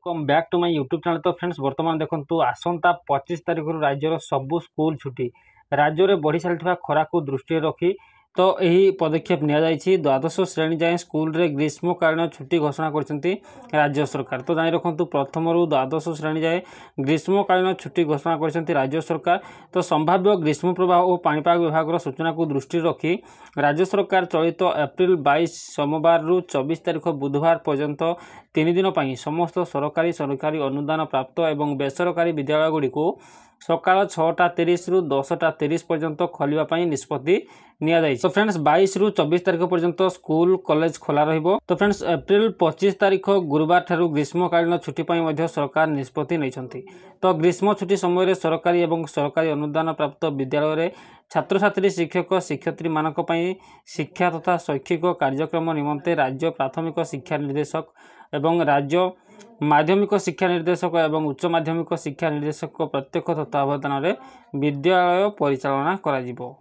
Welcome back to my YouTube channel. तो friends बर्तमान देखंतु आसंता 25 तारिख राज्यर सबु स्कूल छुट्टी। राज्य में बढ़ी चलता खरा को दृष्टि रखी तो यही पदक्षेप निया जायछि। द्वादश श्रेणी जाए स्कूल रे ग्रीष्मकालीन छुट्टी घोषणा करछंती राज्य सरकार। तो जानि रखंतु प्रथम रु द्वादश श्रेणी जाए ग्रीष्मकालीन छुट्टी घोषणा करछंती राज्य सरकार। तो संभाव्य ग्रीष्म प्रवाह और पाणीपाग विभाग सूचना को दृष्टि रखी राज्य सरकार चलित एप्रिल 22 सोमवार रु 24 तारिख बुधवार पर्यंत 3 दिन पर समस्त सरकारी अनुदान प्राप्त एवं बेसरकारी विद्यालय को सकाल 6:30 रु 10:30 पर्यंत खोलिबा निष्पत्ति निया जायछि। तो फ्रेंड्स 22 रु 24 तारिख पर्यंत स्कूल कॉलेज खोला रहिबो। तो फ्रेंड्स एप्रिल 25 तारिख गुरुवार ठारू ग्रीष्मकालीन छुट्टी पई मध्ये सरकार निष्पत्ति नैछंती। तो ग्रीष्म छुट्टी समय सरकारी एवं सरकारी अनुदान प्राप्त विद्यालय रे छात्र छात्री शिक्षक शिक्षयित्री मानक पई शिक्षा तथा शैक्षिक कार्यक्रम निमंते राज्य प्राथमिक शिक्षा निर्देशक एवं राज्य माध्यमिक शिक्षा निर्देशक एवं उच्च माध्यमिक शिक्षा निर्देशक प्रत्यक्ष तत्वावधान में विद्यालय परिचालना करा जिवो।